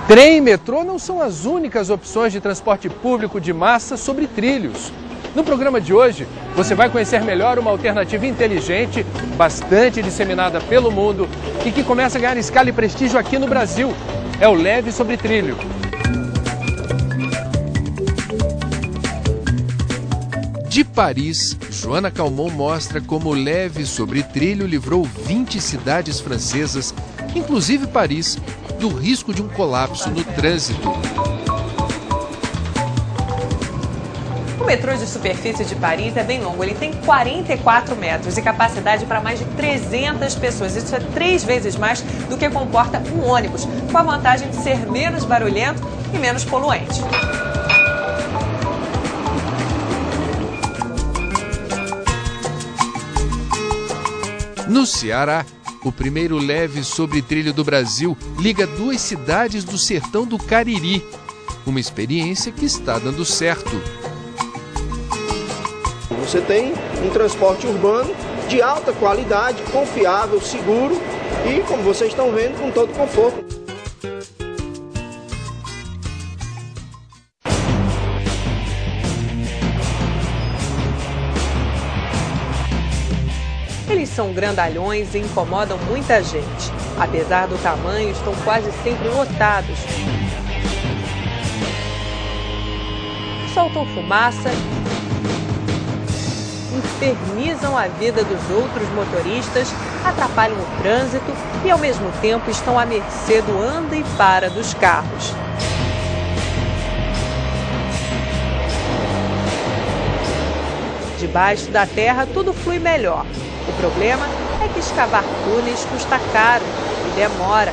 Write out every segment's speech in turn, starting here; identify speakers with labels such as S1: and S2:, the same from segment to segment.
S1: Trem e metrô não são as únicas opções de transporte público de massa sobre trilhos. No programa de hoje, você vai conhecer melhor uma alternativa inteligente, bastante disseminada pelo mundo e que começa a ganhar escala e prestígio aqui no Brasil. É o leve sobre trilho. De Paris, Joana Calmon mostra como o leve sobre trilho livrou 20 cidades francesas, inclusive Paris, do risco de um colapso no trânsito.
S2: O metrô de superfície de Paris é bem longo, ele tem 44 metros e capacidade para mais de 300 pessoas. Isso é 3 vezes mais do que comporta um ônibus, com a vantagem de ser menos barulhento e menos poluente.
S1: No Ceará, o primeiro leve sobre trilho do Brasil liga 2 cidades do sertão do Cariri. Uma experiência que está dando certo.
S3: Você tem um transporte urbano de alta qualidade, confiável, seguro e, como vocês estão vendo, com todo conforto.
S2: Eles são grandalhões e incomodam muita gente. Apesar do tamanho, estão quase sempre lotados. Soltam fumaça, infernizam a vida dos outros motoristas, atrapalham o trânsito e, ao mesmo tempo, estão à mercê do anda e para dos carros. Debaixo da terra, tudo flui melhor. O problema é que escavar túneis custa caro e demora.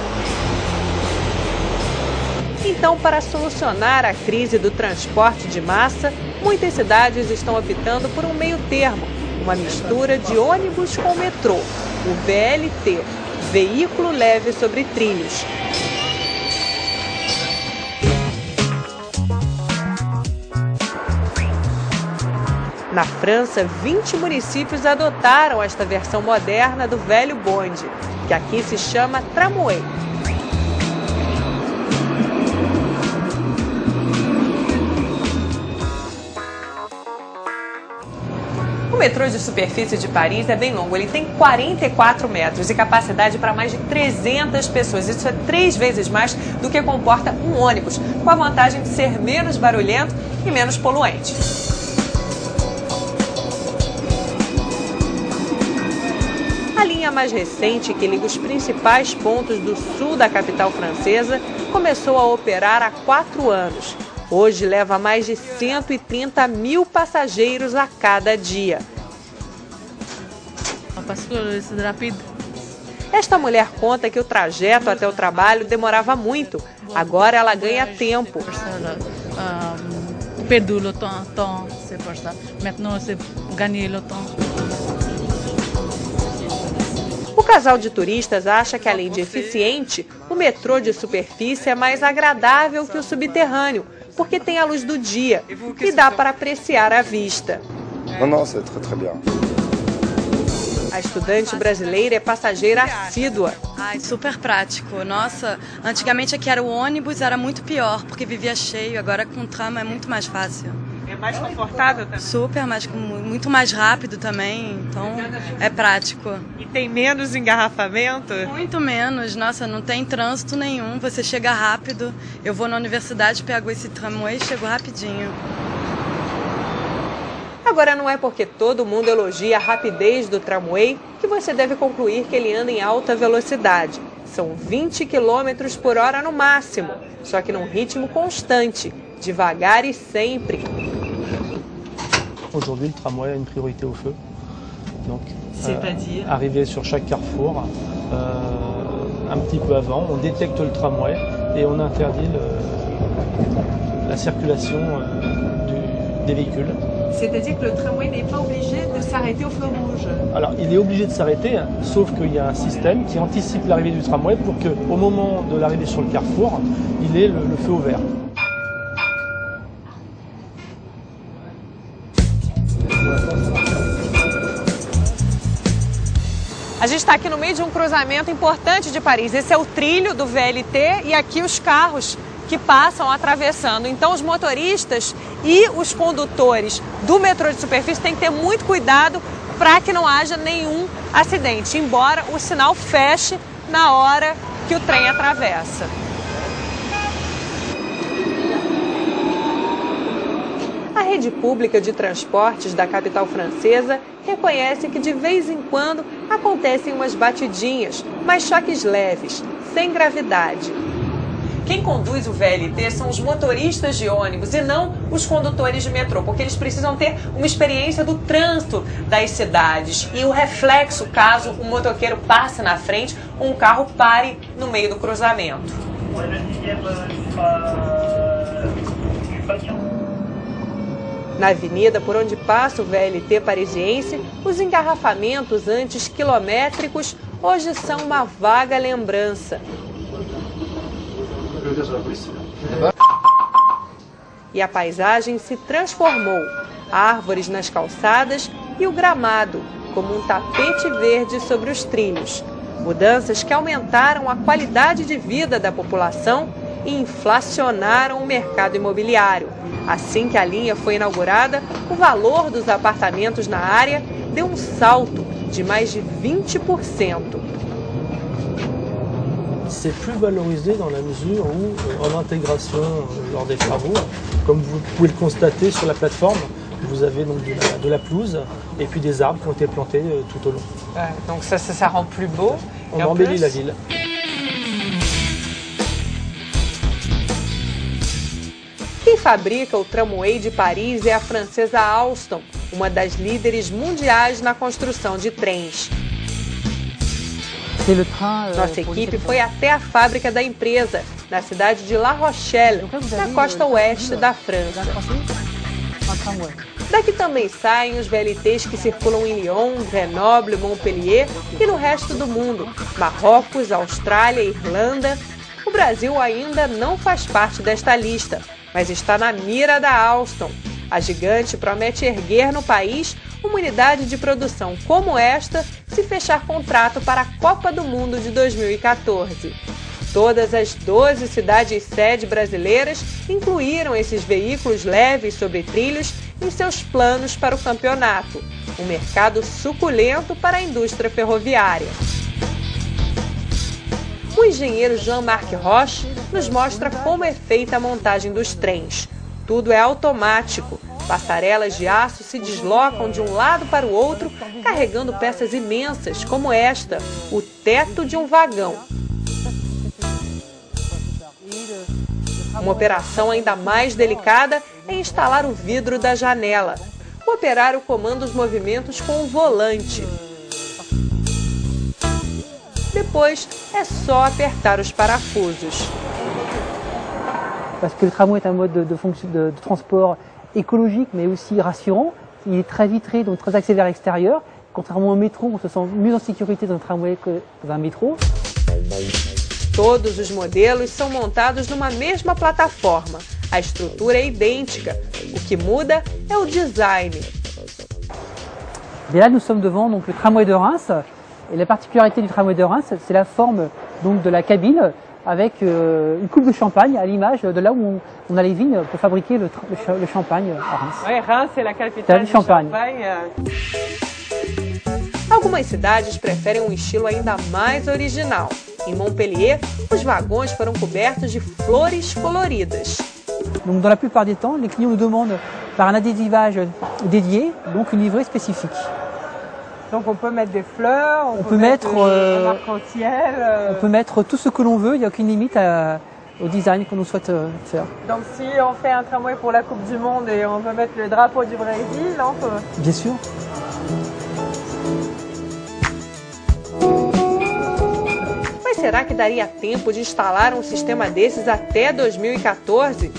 S2: Então, para solucionar a crise do transporte de massa, muitas cidades estão optando por um meio termo, uma mistura de ônibus com metrô, o VLT, Veículo Leve sobre Trilhos. Na França, 20 municípios adotaram esta versão moderna do velho bonde, que aqui se chama tramway. O metrô de superfície de Paris é bem longo, ele tem 44 metros e capacidade para mais de 300 pessoas. Isso é 3 vezes mais do que comporta um ônibus, com a vantagem de ser menos barulhento e menos poluente. A linha mais recente, que liga os principais pontos do sul da capital francesa, começou a operar há 4 anos. Hoje leva mais de 130 mil passageiros a cada dia. Esta mulher conta que o trajeto até o trabalho demorava muito. Agora ela ganha tempo. O casal de turistas acha que, além de eficiente, o metrô de superfície é mais agradável que o subterrâneo, porque tem a luz do dia e dá para apreciar a vista. A estudante brasileira é passageira assídua.
S4: Super prático. Nossa, antigamente aqui era o ônibus, era muito pior, porque vivia cheio. Agora com o tram é muito mais fácil.
S2: É mais confortável também?
S4: Super, muito mais rápido também, então é prático.
S2: E tem menos engarrafamento?
S4: Muito menos, nossa, não tem trânsito nenhum, você chega rápido. Eu vou na universidade, pego esse tramway e chego rapidinho.
S2: Agora, não é porque todo mundo elogia a rapidez do tramway que você deve concluir que ele anda em alta velocidade. São 20 km por hora no máximo, só que num ritmo constante, devagar e sempre.
S5: Aujourd'hui, le tramway a une priorité au feu. Donc, arrivé sur chaque carrefour, un petit peu avant, on détecte le tramway et on interdit la circulation des véhicules.
S2: C'est-à-dire que le tramway n'est pas obligé de s'arrêter au feu rouge?
S5: Alors, il est obligé de s'arrêter, sauf qu'il y a un système qui anticipe l'arrivée du tramway pour qu'au moment de l'arrivée sur le carrefour, il ait le feu au vert.
S2: A gente está aqui no meio de um cruzamento importante de Paris. Esse é o trilho do VLT e aqui os carros que passam atravessando. Então os motoristas e os condutores do metrô de superfície têm que ter muito cuidado para que não haja nenhum acidente, embora o sinal feche na hora que o trem atravessa. A rede pública de transportes da capital francesa reconhece que de vez em quando acontecem umas batidinhas, mas choques leves, sem gravidade. Quem conduz o VLT são os motoristas de ônibus e não os condutores de metrô, porque eles precisam ter uma experiência do trânsito das cidades e o reflexo caso um motoqueiro passe na frente ou um carro pare no meio do cruzamento. Na avenida por onde passa o VLT parisiense, os engarrafamentos antes quilométricos hoje são uma vaga lembrança. E a paisagem se transformou. Árvores nas calçadas e o gramado, como um tapete verde sobre os trilhos. Mudanças que aumentaram a qualidade de vida da população e inflacionaram o mercado imobiliário. Assim que a linha foi inaugurada, o valor dos apartamentos na área deu um salto de mais de 20%.
S5: C'est plus valorisé dans la mesure où, en intégration lors des travaux, comme vous pouvez le constater sur la plateforme, vous avez donc de la pelouse et puis des arbres qui ont été plantés tout au long.
S2: Donc ça rend plus beau.
S5: On embellit la ville.
S2: Quem fabrica o tramway de Paris é a francesa Alstom, uma das líderes mundiais na construção de trens. Nossa equipe foi até a fábrica da empresa, na cidade de La Rochelle, na costa oeste da França. Daqui também saem os VLTs que circulam em Lyon, Grenoble, Montpellier e no resto do mundo, Marrocos, Austrália, Irlanda. O Brasil ainda não faz parte desta lista, mas está na mira da Alstom. A gigante promete erguer no país uma unidade de produção como esta se fechar contrato para a Copa do Mundo de 2014. Todas as 12 cidades-sede brasileiras incluíram esses veículos leves sobre trilhos em seus planos para o campeonato. Um mercado suculento para a indústria ferroviária. O engenheiro Jean-Marc Roche nos mostra como é feita a montagem dos trens. Tudo é automático. Passarelas de aço se deslocam de um lado para o outro, carregando peças imensas, como esta, o teto de um vagão. Uma operação ainda mais delicada é instalar o vidro da janela. O operário comanda os movimentos com o volante. Depois é só apertar os parafusos.
S6: Parce que le tramway est un mode de transport écologique mais aussi rassurant. Il est très vitré, donc très axé vers l'extérieur. Contrairement au métro, on se sent mieux en sécurité dans un tramway que dans un métro.
S2: Todos os modelos são montados numa mesma plataforma. A estrutura é idêntica. O que muda é o design.
S6: Et là, nous sommes devant donc, le tramway de Reims. Et la particularité du tramway de Reims, c'est la forme donc, de la cabine avec une coupe de champagne à l'image de là où on a les vignes pour fabriquer le champagne à Reims.
S2: Oui, Reims é a capital do champagne. Algumas cidades preferem um estilo ainda mais original. Em Montpellier, os vagões foram cobertos de flores coloridas.
S6: Donc, dans la plupart des temps, les clients nous demandent par un adhésivage dédié, donc une livrée spécifique.
S2: Donc on peut mettre des fleurs,
S6: on peut mettre
S2: un arc-en-ciel.
S6: On peut mettre tout ce que l'on veut, il n'y a aucune limite au design qu'on nous souhaite faire.
S2: Donc si on fait un tramway pour la Coupe du Monde et on veut mettre le drapeau du Brésil, on peut.
S6: Bien sûr.
S2: Mas será que daria tempo de instalar um sistema desses até 2014?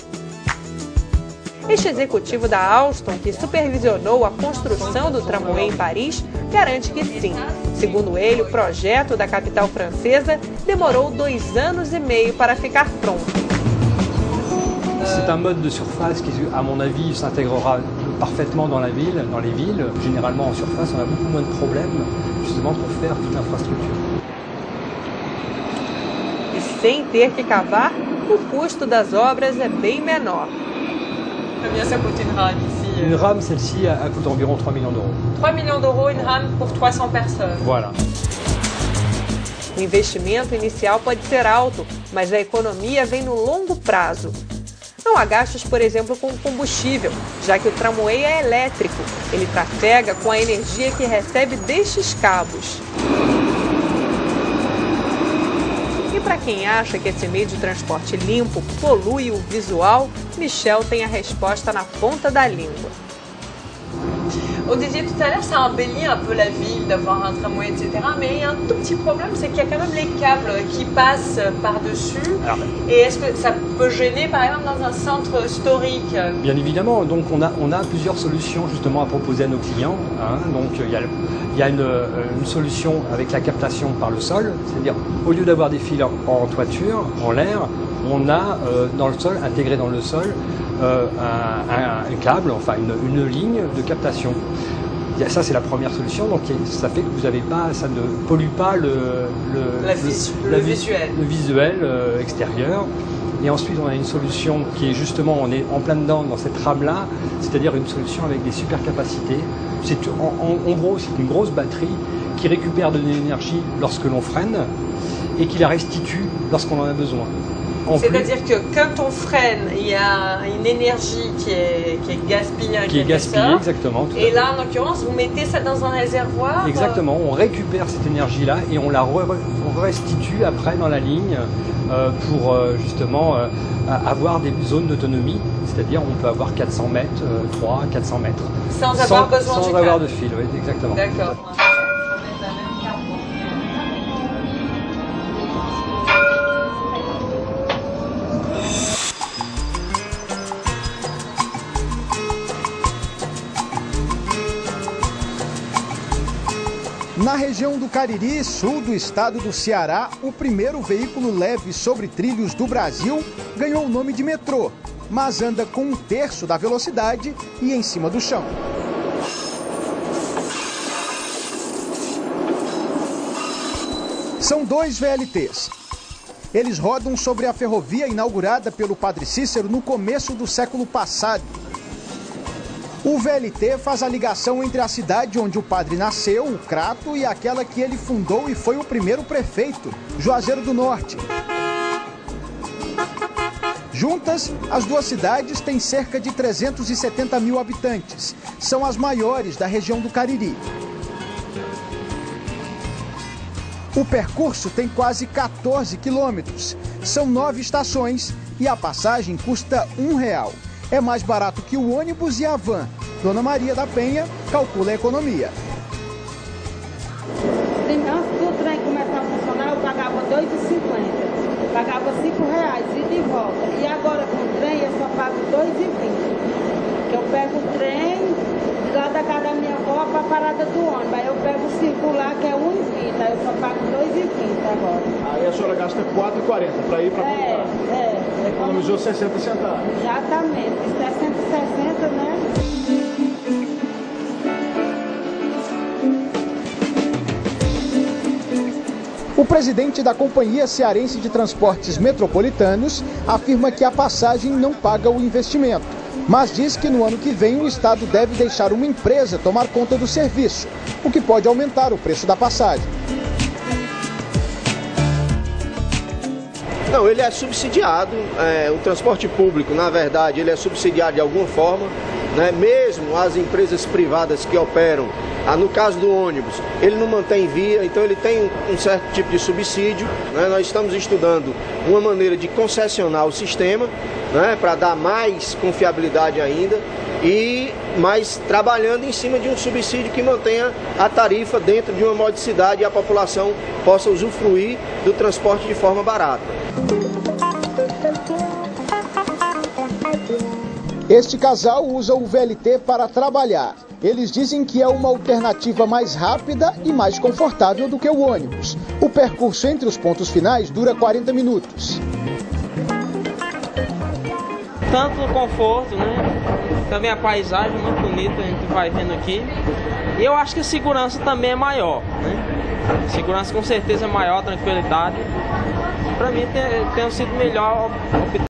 S2: Este executivo da Alstom, que supervisionou a construção do tramway em Paris, garante que sim. Segundo ele, o projeto da capital francesa demorou 2 anos e meio para ficar pronto.
S7: C'est un mode de surface qui, à mon avis, s'intégrera
S5: parfaitement dans les villes, généralement en surface, on a beaucoup moins de problèmes justement pour faire toute l'infrastructure.
S2: E sem ter que cavar, o custo das obras é bem menor. Combien ça coûte une rame ici?
S5: Une rame, celle-ci, coûte environ 3 millions d'euros.
S2: 3 millions d'euros une rame pour 300 personnes.
S5: Voilà.
S2: O investimento inicial pode ser alto, mas a economia vem no longo prazo. Não há gastos, por exemplo, com combustível, já que o tramway é elétrico. Ele trafega com a energia que recebe destes cabos. E para quem acha que esse meio de transporte limpo polui o visual, Michel tem a resposta na ponta da língua.
S7: On disait tout à l'heure, ça embellit un peu la ville d'avoir un tramway, etc. Mais il y a un tout petit problème, c'est qu'il y a quand même les câbles qui passent par-dessus. Et est-ce que ça peut gêner, par exemple, dans un centre historique?
S5: Bien évidemment, donc on a plusieurs solutions justement à proposer à nos clients. Donc il y a une solution avec la captation par le sol, c'est-à-dire au lieu d'avoir des fils en toiture, en l'air, on a dans le sol, intégré dans le sol, un câble, enfin une ligne de captation. Ça c'est la première solution, donc ça fait que vous avez pas, ça ne pollue pas le visuel extérieur. Et ensuite on a une solution qui est justement, on est en plein dedans dans cette rame là, c'est-à-dire une solution avec des super capacités. En gros c'est une grosse batterie qui récupère de l'énergie lorsque l'on freine et qui la restitue lorsqu'on en a besoin.
S7: C'est-à-dire que quand on freine, il y a une énergie qui est gaspillée en quelque sorte.
S5: Exactement.
S7: Et là, en l'occurrence, vous mettez ça dans un réservoir.
S5: Exactement, on récupère cette énergie-là et on la restitue après dans la ligne pour justement avoir des zones d'autonomie. C'est-à-dire on peut avoir 400 mètres, 400 mètres.
S7: Sans avoir besoin
S5: sans avoir de fil, oui, exactement.
S7: D'accord.
S8: Na região do Cariri, sul do estado do Ceará, o primeiro veículo leve sobre trilhos do Brasil ganhou o nome de metrô, mas anda com 1/3 da velocidade e em cima do chão. São 2 VLTs. Eles rodam sobre a ferrovia inaugurada pelo Padre Cícero no começo do século passado. O VLT faz a ligação entre a cidade onde o padre nasceu, o Crato, e aquela que ele fundou e foi o primeiro prefeito, Juazeiro do Norte. Juntas, as duas cidades têm cerca de 370 mil habitantes. São as maiores da região do Cariri. O percurso tem quase 14 quilômetros. São 9 estações e a passagem custa R$1. É mais barato que o ônibus e a van. Dona Maria da Penha calcula a economia.
S9: Antes do trem começar a funcionar, eu pagava R$2,50. Pagava R$5 ida e volta. E agora com o trem eu só pago R$2,20. Eu pego o trem lá da casa da minha avó para a parada do ônibus. Aí eu pego o circular que é R$1,20. Aí eu só pago R$2,20 agora.
S8: Aí a senhora gasta R$4,40 para ir para voltar. Economizou 60 centavos.
S9: Exatamente. 60, né?
S8: O presidente da Companhia Cearense de Transportes Metropolitanos afirma que a passagem não paga o investimento, mas diz que no ano que vem o Estado deve deixar uma empresa tomar conta do serviço, o que pode aumentar o preço da passagem.
S3: Não, ele é subsidiado, o transporte público, na verdade, ele é subsidiado de alguma forma, né? Mesmo as empresas privadas que operam, no caso do ônibus, ele não mantém via, então ele tem um certo tipo de subsídio, né? Nós estamos estudando uma maneira de concessionar o sistema, né? Para dar mais confiabilidade ainda, mas trabalhando em cima de um subsídio que mantenha a tarifa dentro de uma modicidade e a população possa usufruir do transporte de forma barata.
S8: Este casal usa o VLT para trabalhar. Eles dizem que é uma alternativa mais rápida e mais confortável do que o ônibus. O percurso entre os pontos finais dura 40 minutos.
S10: Tanto conforto, né? Também a paisagem muito bonita, a gente vai vendo aqui. E eu acho que a segurança também é maior, né? A segurança com certeza é maior, tranquilidade. Para mim tem sido melhor optar